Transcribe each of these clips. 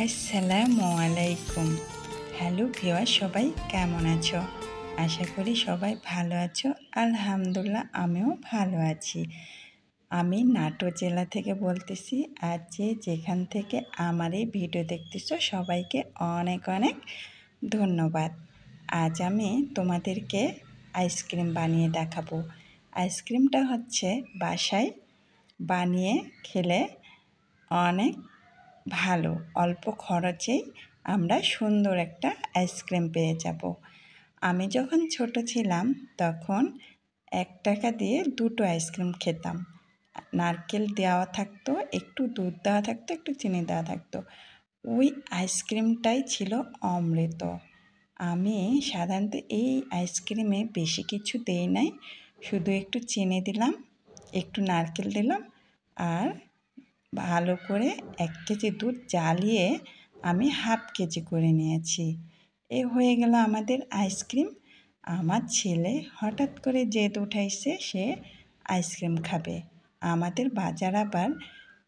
আসসালামু আলাইকুম। Hello viewer, সবাই কেমন আছো? আশা করি সবাই ভালো আছো। আলহামদুলিল্লাহ, আমিও ভালো আছি। আমি নাটোর জেলা থেকে বলতেছি। আর যে যেখান থেকে আমার এই ভিডিও দেখতেছো সবাইকে অনেক অনেক ধন্যবাদ। আজ আমি তোমাদেরকে আইসক্রিম বানিয়ে দেখাবো। আইসক্রিমটা হচ্ছে বাসায় বানিয়ে খেলে অনেক ভালো, অল্প খরচেই আমরা সুন্দর একটা আইসক্রিম পেয়ে যাব। আমি যখন ছোট ছিলাম তখন 1 টাকা দিয়ে 2টো আইসক্রিম খেতাম। নারকেল দেওয়া থাকতো, একটু দুধ দেওয়া থাকতো, একটু চিনি দেওয়া থাকতো। ওই আইসক্রিমটাই ছিল অমৃত। আমি সাধারণত এই আইসক্রিমে বেশি কিছু দেই নাই, শুধু একটু চিনি দিলাম, একটু নারকেল দিলাম, আর ভালো করে 1 কেজি দুধ জ্বালিয়ে আমি হাফ কেজি করে নিয়েছি। এ হয়ে গেল আমাদের আইসক্রিম। আমার ছেলে হঠাৎ করে জেদ উঠাইছে, সে আইসক্রিম খাবে। আমাদের বাজার আবার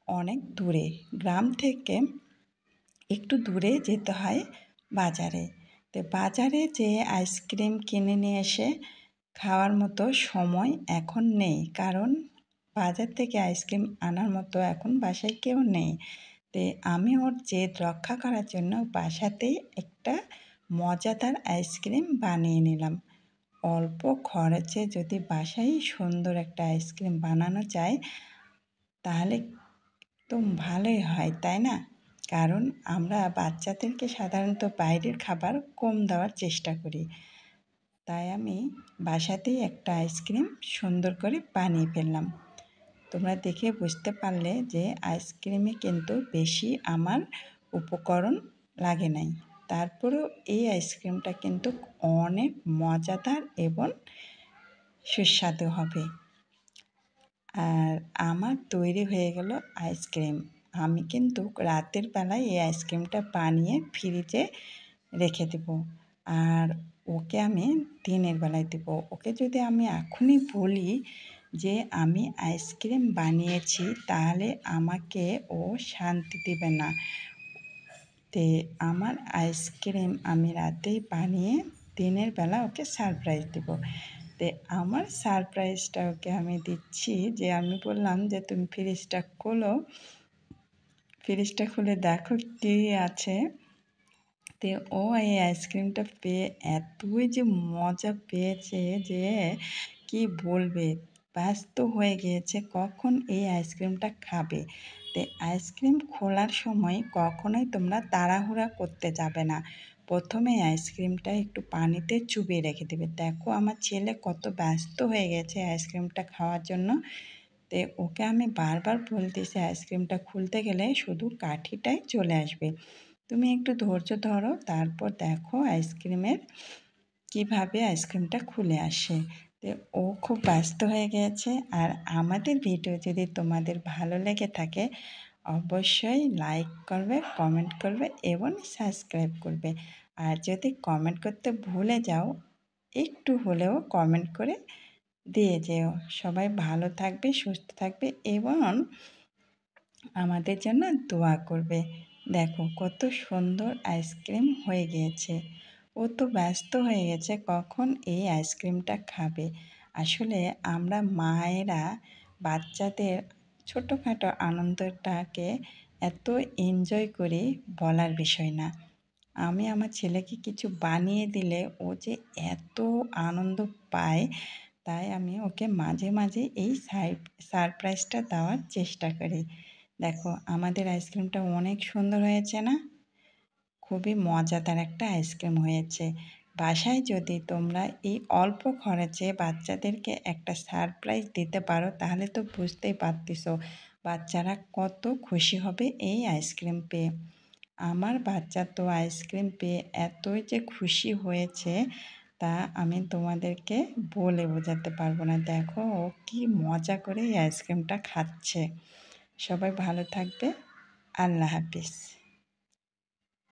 অনেক দূরে, গ্রাম থেকে একটু দূরে যেতে হয় বাজারে। তো বাজারে যে আইসক্রিম কিনে নিয়ে এসে খাওয়ার মতো সময় এখন নেই, কারণ বাজার থেকে আইসক্রিম আনার মতো এখন বাসায় কেউ নেই। তো আমি ওর জেদ রক্ষা করার জন্য বাসাতেই একটা মজাদার আইসক্রিম বানিয়ে নিলাম। অল্প খরচে যদি বাসায় সুন্দর একটা আইসক্রিম বানানো যায় তাহলে তো ভালোই হয়, তাই না? কারণ আমরা বাচ্চাদেরকে সাধারণত বাইরের খাবার কম দেওয়ার চেষ্টা করি। তাই আমি বাসাতেই একটা আইসক্রিম সুন্দর করে বানিয়ে ফেললাম। তোমরা দেখে বুঝতে পারলে যে আইসক্রিমে কিন্তু বেশি আমার উপকরণ লাগে নাই। তারপরেও এই আইসক্রিমটা কিন্তু অনেক মজাদার এবং সুস্বাদু হবে। আর আমার তৈরি হয়ে গেল আইসক্রিম। আমি কিন্তু রাতের বেলায় এই আইসক্রিমটা বানিয়ে ফ্রিজে রেখে দেব, আর ওকে আমি দিনের বেলায় দেব। ওকে যদি আমি এখনই বলি যে আমি আইসক্রিম বানিয়েছি, তাহলে আমাকে ও শান্তি দেবে না। তে আমার আইসক্রিম আমি রাতেই বানিয়ে দিনের বেলা ওকে সারপ্রাইজ দেব। তে আমার সারপ্রাইজটা ওকে আমি দিচ্ছি, যে আমি বললাম যে তুমি ফ্রিজটা খোলো, ফ্রিজটা খুলে দেখো কী আছে। তে ও এই আইসক্রিমটা পেয়ে এতই যে মজা পেয়েছে যে কি বলবে, ব্যস্ত হয়ে গিয়েছে কখন এই আইসক্রিমটা খাবে। তো আইসক্রিম খোলার সময় কখনোই তোমরা তাড়াহুড়া করতে যাবে না। প্রথমে আইসক্রিমটা একটু পানিতে চুবিয়ে রেখে দেবে। দেখো আমার ছেলে কত ব্যস্ত হয়ে গেছে আইসক্রিমটা খাওয়ার জন্য। তো ওকে আমি বারবার বলতেছি আইসক্রিমটা খুলতে গেলে শুধু কাঠিটাই চলে আসবে, তুমি একটু ধৈর্য ধরো, তারপর দেখো আইসক্রিমের কীভাবে আইসক্রিমটা খুলে আসে। তো ও খুব ব্যস্ত হয়ে গিয়েছে। আর আমাদের ভিডিও যদি তোমাদের ভালো লেগে থাকে অবশ্যই লাইক করবে, কমেন্ট করবে এবং সাবস্ক্রাইব করবে। আর যদি কমেন্ট করতে ভুলে যাও, একটু হলেও কমেন্ট করে দিয়ে যেও। সবাই ভালো থাকবে, সুস্থ থাকবে এবং আমাদের জন্য দোয়া করবে। দেখো কত সুন্দর আইসক্রিম হয়ে গিয়েছে। ও তো ব্যস্ত হয়ে গেছে কখন এই আইসক্রিমটা খাবে। আসলে আমরা মায়েরা বাচ্চাদের ছোটোখাটো আনন্দটাকে এত এনজয় করি, বলার বিষয় না। আমি আমার ছেলেকে কিছু বানিয়ে দিলে ও যে এত আনন্দ পায়, তাই আমি ওকে মাঝে মাঝে এই সারপ্রাইজটা দেওয়ার চেষ্টা করি। দেখো আমাদের আইসক্রিমটা অনেক সুন্দর হয়েছে না? খুবই মজাদার একটা আইসক্রিম হয়েছে। বাসায় যদি তোমরা এই অল্প খরচে বাচ্চাদেরকে একটা সারপ্রাইজ দিতে পারো, তাহলে তো বুঝতেই পারতেছো বাচ্চারা কত খুশি হবে এই আইসক্রিম পেয়ে। আমার বাচ্চা তো আইসক্রিম পেয়ে এতই যে খুশি হয়েছে, তা আমি তোমাদেরকে বলে বোঝাতে পারবো না। দেখো ও কি মজা করে এই আইসক্রিমটা খাচ্ছে। সবাই ভালো থাকবে। আল্লাহ হাফিজ।